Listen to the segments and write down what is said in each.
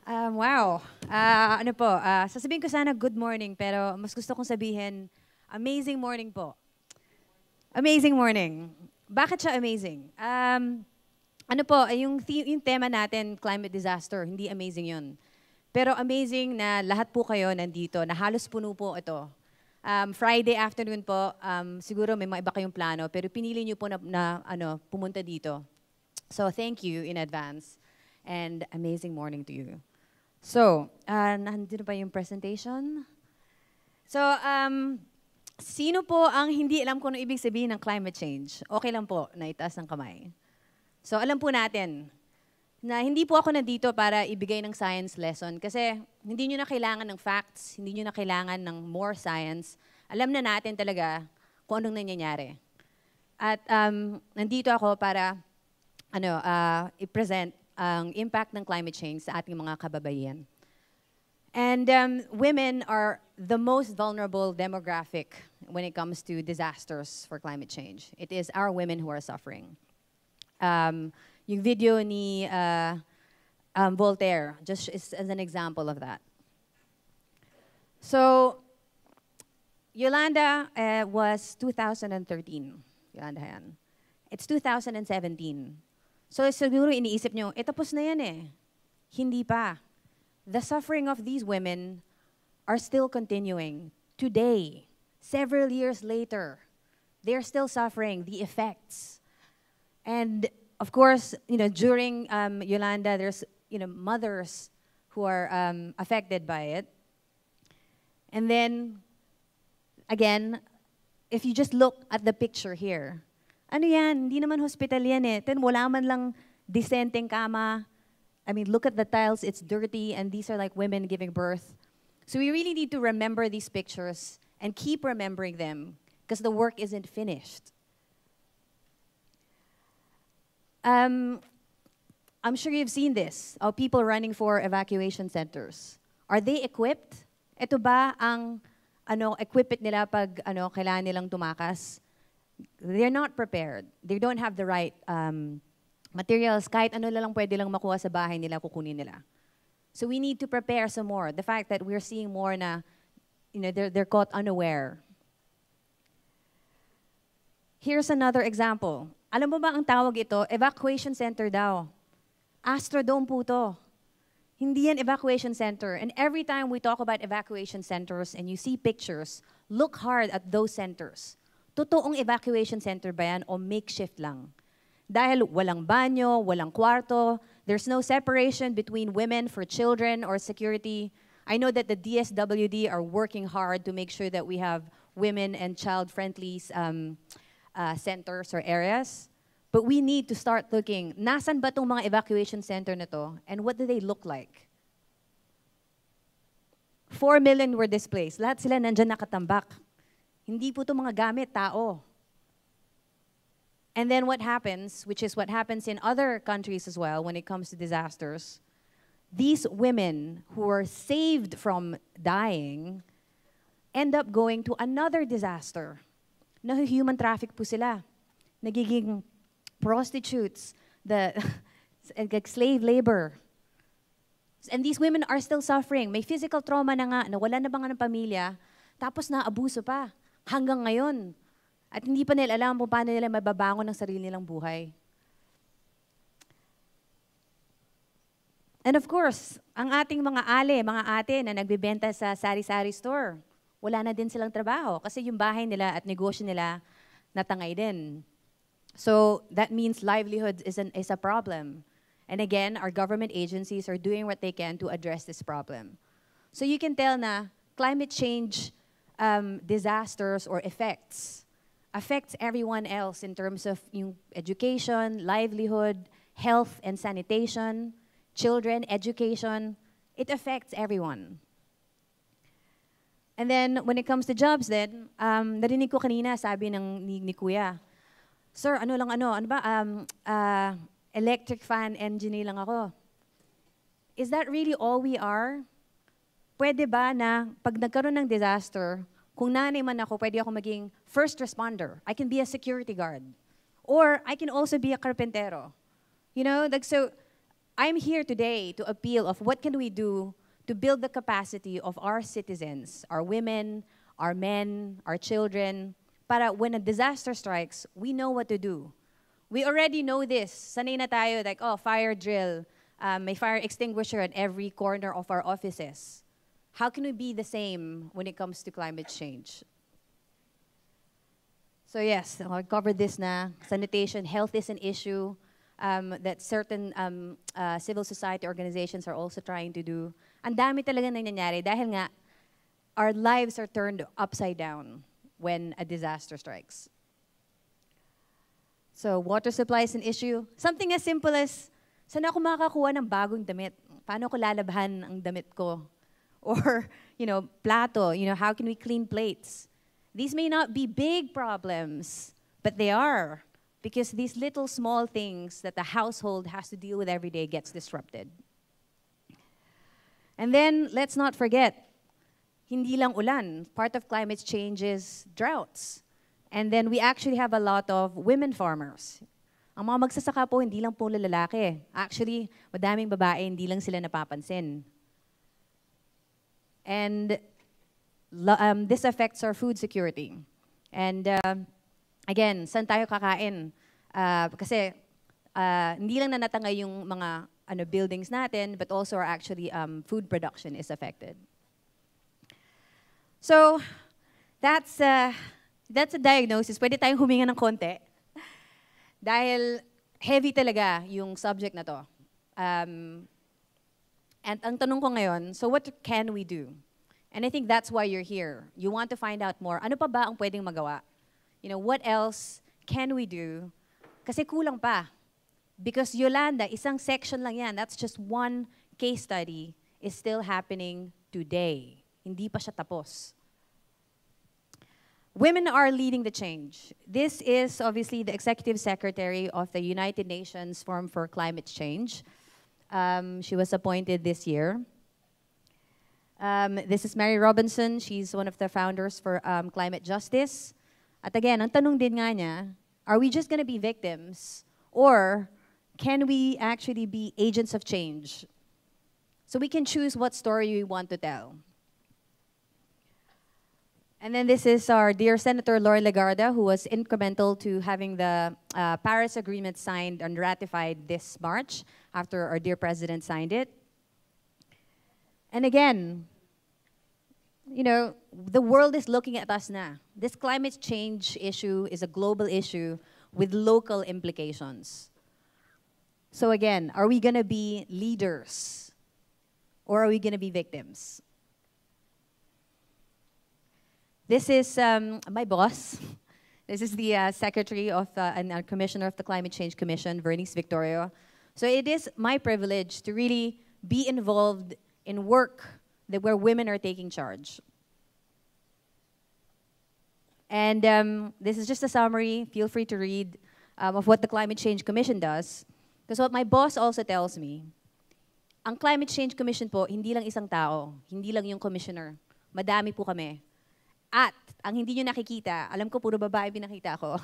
Wow. Ano po, sasabihin ko sana good morning, pero mas gusto kong sabihin, amazing morning po. Amazing morning. Bakit siya amazing? Ano po, yung tema natin, climate disaster, hindi amazing yun. Pero amazing na lahat po kayo nandito, na halos puno po ito. Friday afternoon po, siguro may mga iba kayong plano, pero pinili niyo po na pumunta dito. So thank you in advance, and amazing morning to you. So, nandito pa yung presentation. So, sino po ang hindi alam kung ano ibig sabihin ng climate change? Okay lang po na itaas ng kamay. So, alam po natin na hindi po ako nandito para ibigay ng science lesson kasi hindi nyo na kailangan ng facts, hindi nyo na kailangan ng more science. Alam na natin talaga kung anong nangyayari. At nandito ako para i-present ang impact ng climate change sa ating mga kababaihan. And women are the most vulnerable demographic when it comes to disasters for climate change. It is our women who are suffering. Yung video ni Voltaire just is as an example of that. So, Yolanda was 2013. Yolanda yan. It's 2017. So siguro iniisip nyo, tapos na yan eh. Hindi pa. The suffering of these women are still continuing. Today, several years later, they're still suffering the effects. And of course, during Yolanda, there's mothers who are affected by it. And then, again, if you just look at the picture here, ano yan? Hindi naman hospital yan eh. Then wala man lang decenteng kama. I mean, look at the tiles, it's dirty, and these are like women giving birth. So we really need to remember these pictures and keep remembering them because the work isn't finished. I'm sure you've seen this, of people running for evacuation centers. Are they equipped? Ito ba ang equipment nila pag kailangan nilang tumakas? They're not prepared. They don't have the right materials. Kahit ano lang pwede lang makuha sa bahay nila, kukunin nila. So we need to prepare some more. The fact that we're seeing more na, they're caught unaware. Here's another example. Alam mo ba ang tawag ito? Evacuation center daw. Astrodome po to. Hindi yan evacuation center. And every time we talk about evacuation centers and you see pictures, look hard at those centers. Totoong evacuation center ba yan o makeshift lang? Dahil walang banyo, walang kwarto, there's no separation between women for children or security. I know that the DSWD are working hard to make sure that we have women and child-friendly centers or areas. But we need to start looking, nasan ba itong mga evacuation center na to and what do they look like? 4 million were displaced. Lahat sila nandyan nakatambak. Hindi po ito mga gamit, tao. And then what happens, which is what happens in other countries as well when it comes to disasters, these women who are saved from dying end up going to another disaster. Human traffic po sila. Nagiging prostitutes, slave labor. And these women are still suffering. May physical trauma na nga, nawala na ba nga ng pamilya, tapos na-abuso pa. Hanggang ngayon. At hindi pa nila alam kung paano nila mababangon ng sarili nilang buhay. And of course, ang ating mga mga ate na nagbibenta sa sari-sari store, wala na din silang trabaho kasi yung bahay nila at negosyo nila natangay din. So that means livelihood is a problem. And again, our government agencies are doing what they can to address this problem. So you can tell na climate change disasters or affects everyone else in terms of yung education, livelihood, health and sanitation, children, education. It affects everyone. And then when it comes to jobs then, narinig ko kanina sabi ni Kuya, Sir, ano ba, electric fan engineer lang ako. Is that really all we are? Pwede ba na pag nagkaroon ng disaster, kung nanay man ako, pwede ako maging first responder. I can be a security guard. Or I can also be a carpentero. So I'm here today to appeal of what can we do to build the capacity of our citizens, our women, our men, our children, para when a disaster strikes, we know what to do. We already know this. Sanay na tayo, like, oh, fire drill, may fire extinguisher at every corner of our offices. How can we be the same when it comes to climate change? So yes, I covered this na. Sanitation, health is an issue that certain civil society organizations are also trying to do. Ang dami talaga nangyayari dahil nga our lives are turned upside down when a disaster strikes. So water supply is an issue. Something as simple as, saan ako makakakuha ng bagong damit? Paano ko lalabhan ang damit ko? Or, plato, how can we clean plates? These may not be big problems, but they are. Because these little small things that the household has to deal with every day gets disrupted. And then, let's not forget, hindi lang ulan. Part of climate change is droughts. And then we actually have a lot of women farmers. Ang mga magsasaka po, hindi lang po lalaki. Actually, madaming babae, hindi lang sila napapansin. And this affects our food security. And again, saan tayo kakain? Kasi hindi lang nanatangay yung mga buildings natin, but also actually food production is affected. So that's a diagnosis. Pwede tayong huminga ng konti. Dahil heavy talaga yung subject na to. And ang tanong ko ngayon, so what can we do? And I think that's why you're here. You want to find out more. Ano pa ba ang pwedeng magawa? What else can we do? Kasi kulang pa. Because Yolanda, isang section lang yan. That's just one case study is still happening today. Hindi pa siya tapos. Women are leading the change. This is obviously the Executive Secretary of the United Nations Forum for Climate Change. She was appointed this year. This is Mary Robinson. She's one of the founders for Climate Justice. At again, ang tanong din nga niya, are we just going to be victims? Or can we actually be agents of change? So we can choose what story we want to tell. And then this is our dear Senator Lauren Legarda, who was incremental to having the Paris Agreement signed and ratified this March after our dear President signed it. And again, the world is looking at us now. This climate change issue is a global issue with local implications. So again, are we going to be leaders or are we going to be victims? This is my boss. This is the secretary of and commissioner of the Climate Change Commission, Vernice Victorio. So it is my privilege to really be involved in work where women are taking charge. And this is just a summary. Feel free to read of what the Climate Change Commission does. Because what my boss also tells me, ang Climate Change Commission po, hindi lang isang tao, hindi lang yung commissioner. Madami po kami. At ang hindi nyo nakikita, alam ko puro babae pinakita ko,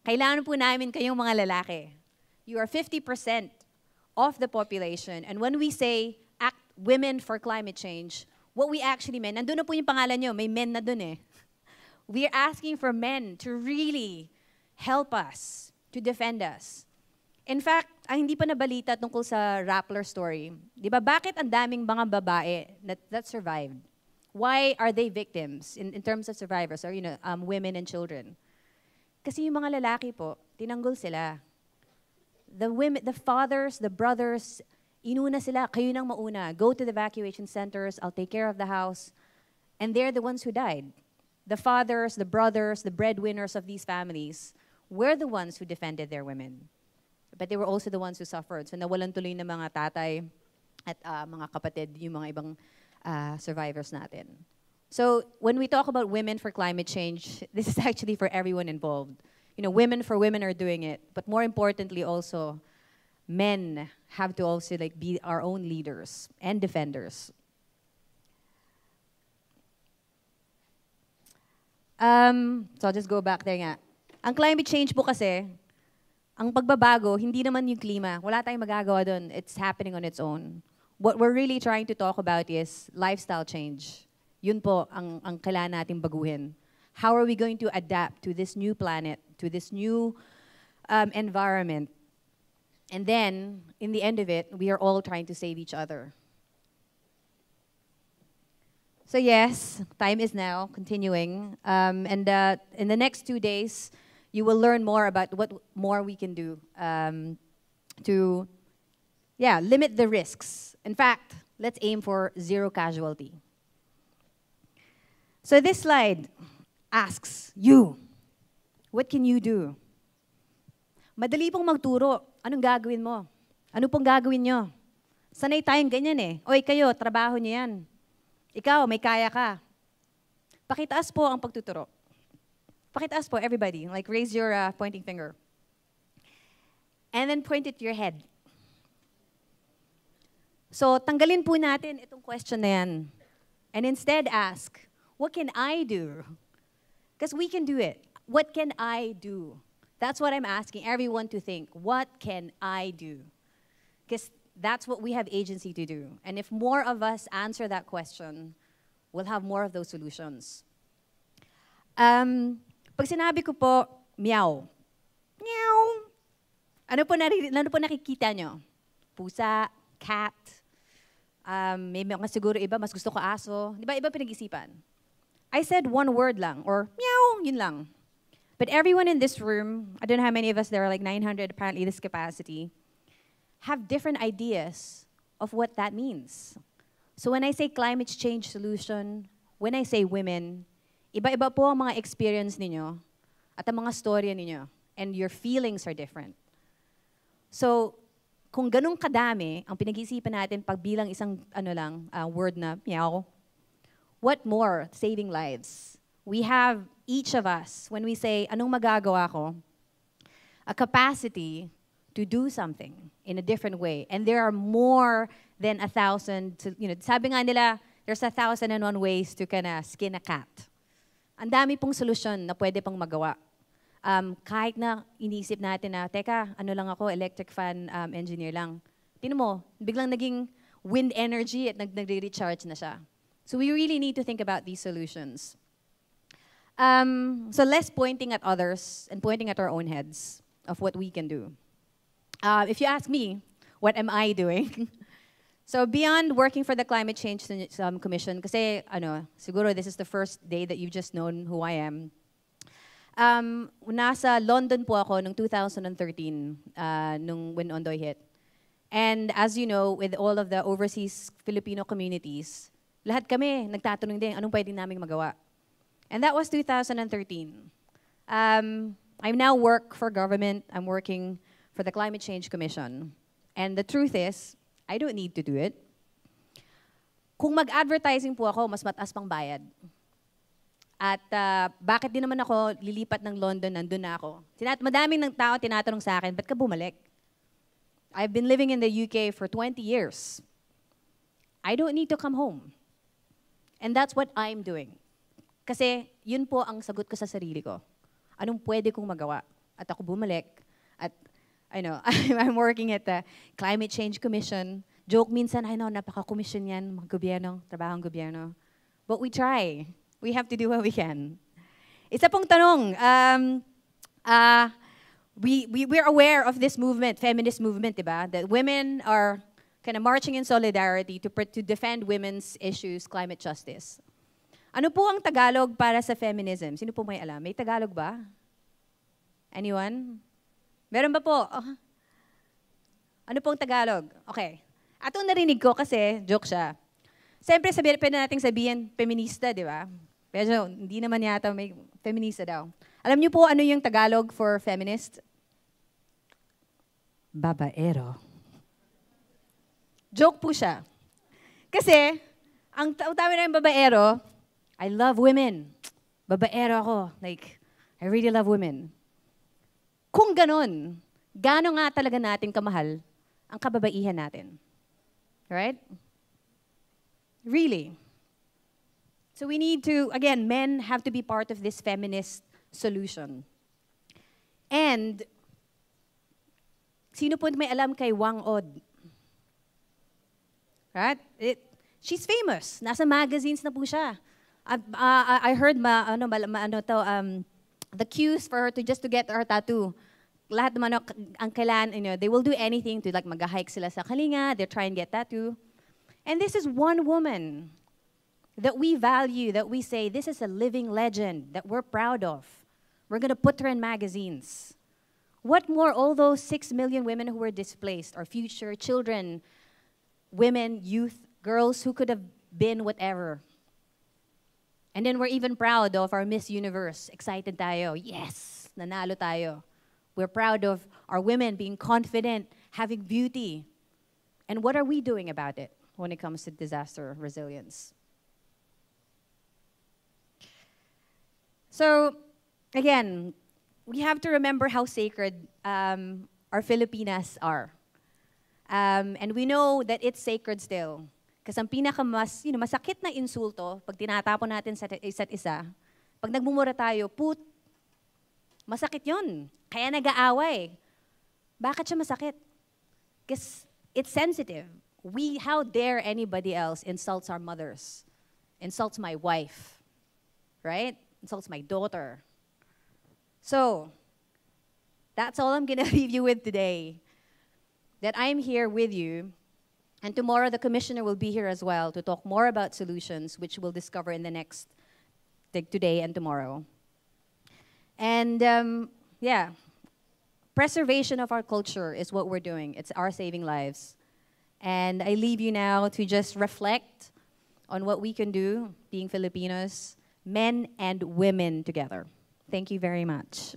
kailangan po namin kayong mga lalaki. You are 50% of the population. And when we say act women for climate change, what we actually mean, nandun na po yung pangalan nyo, may men na dun eh. We are asking for men to really help us, to defend us. In fact, ang hindi pa nabalita tungkol sa Rappler story, di ba, bakit ang daming mga babae that survived? Why are they victims in terms of survivors or women and children? Kasi yung mga lalaki po, tinanggol sila. The women, the fathers, the brothers, inuna sila, kayo nang mauna. Go to the evacuation centers, I'll take care of the house. And they're the ones who died. The fathers, the brothers, the breadwinners of these families were the ones who defended their women. But they were also the ones who suffered. So nawalan tuloy ng mga tatay at mga kapatid, yung mga ibang survivors natin. So when we talk about women for climate change, this is actually for everyone involved. Women for women are doing it, but more importantly also, men have to also be our own leaders and defenders. So I'll just go back there nga. Ang climate change po kasi, ang pagbabago, hindi naman yung klima. Wala tayong magagawa doon. It's happening on its own. What we're really trying to talk about is lifestyle change. Yun po ang kailangan nating baguhin. How are we going to adapt to this new planet, to this new environment? And then, in the end of it, we are all trying to save each other. So yes, time is now continuing. And in the next 2 days, you will learn more about what more we can do to limit the risks. In fact, let's aim for zero casualty. So this slide asks you, what can you do? Madali pong magturo. Anong gagawin mo? Ano pong gagawin nyo? Sanay tayong ganyan eh. Oy, kayo, trabaho nyo yan. Ikaw, may kaya ka. Pakitaas po ang pagtuturo. Pakitaas po, everybody. Like, raise your pointing finger. And then point it to your head. So, tanggalin po natin itong question na yan. And instead ask, what can I do? Because we can do it. What can I do? That's what I'm asking everyone to think. What can I do? Because that's what we have agency to do. And if more of us answer that question, we'll have more of those solutions. Pag sinabi ko po, meow. Meow. Ano po nakikita nyo? Pusa, cat. May mga siguro iba, mas gusto ko aso. Di ba iba pinag-isipan? I said one word lang, or meow, yun lang. But everyone in this room, I don't know how many of us, there are like 900 apparently this capacity, have different ideas of what that means. So when I say climate change solution, when I say women, iba-iba po ang mga experience ninyo at ang mga storya ninyo. And your feelings are different. So, kung ganun kadami, ang pinag-iisipan natin pag bilang isang word na meow, what more? Saving lives. We have, each of us, when we say, anong magagawa ko? A capacity to do something in a different way. And there are more than 1,000, sabi nga nila, there's 1,001 ways to skin a cat. Ang dami pong solusyon na pwede pang magawa. Kahit na iniisip natin na, teka, ano lang ako, electric fan engineer lang. Tingnan mo, biglang naging wind energy at nagre-recharge na siya. So we really need to think about these solutions. So less pointing at others and pointing at our own heads of what we can do. If you ask me, what am I doing? So beyond working for the Climate Change Commission, kasi siguro this is the first day that you've just known who I am. Nasa London po ako noong 2013, when Ondoy hit. And as you know, with all of the overseas Filipino communities, lahat kami nagtatanong din, anong pwedeng naming magawa? And that was 2013. I now work for government. I'm working for the Climate Change Commission. And the truth is, I don't need to do it. Kung mag-advertising po ako, mas mataas pang bayad. At bakit din naman ako lilipat ng London, nandun na ako. Madaming ng tao tinatanong sa akin, ba't ka bumalik? I've been living in the UK for 20 years. I don't need to come home. And that's what I'm doing. Kasi yun po ang sagot ko sa sarili ko. Anong pwede kong magawa? At ako bumalik. At I'm working at the Climate Change Commission. Joke minsan, napaka-commission yan, mga gobyerno, trabahong gobyerno. But we try. We have to do what we can. Isa pong tanong, we're aware of this movement, feminist movement, diba? That women are kind of marching in solidarity to defend women's issues, climate justice. Ano po ang Tagalog para sa feminism? Sino po may alam? May Tagalog ba? Anyone? Meron ba po? Ano pong Tagalog? Okay. Atong narinig ko kasi, joke siya. Siyempre, pwede nating sabihin, feminista, di ba? Pero hindi naman yata may feminista daw. Alam niyo po ano yung Tagalog for feminist? Babaero. Joke po siya. Kasi, ang tawag na yung babaero, I love women. Babaero ako. Like, I really love women. Kung ganon, gaano nga talaga natin kamahal ang kababaihan natin? Right? Really. So we need to, again, men have to be part of this feminist solution. And Sino po may alam kay Wang Od? Right? She's famous. Nasa magazines na po siya. I heard the cues for her to just to get her tattoo. Lahat naman ang kailan, they will do anything to like mag-hike sila sa Kalinga, they're trying to get tattoo. And this is one woman that we value, that we say, this is a living legend that we're proud of. We're going to put her in magazines. What more, all those 6 million women who were displaced, our future children, women, youth, girls who could have been whatever. And then we're even proud of our Miss Universe. Excited tayo. Yes, nanalo tayo. We're proud of our women being confident, having beauty. And what are we doing about it when it comes to disaster resilience? So, again, we have to remember how sacred our Filipinas are. And we know that it's sacred still. Kasi ang masakit na insulto, pag tinatapon natin sa isa't isa, pag nagmumura tayo, masakit yun. Kaya nag-aaway. Bakit siya masakit? Because it's sensitive. How dare anybody else insults our mothers, insults my wife, right? Insults my daughter. So, that's all I'm gonna leave you with today. That I'm here with you, and tomorrow the commissioner will be here as well to talk more about solutions, which we'll discover in the next, today and tomorrow. And yeah, preservation of our culture is what we're doing. It's our saving lives. And I leave you now to just reflect on what we can do, being Filipinos, men and women together. Thank you very much.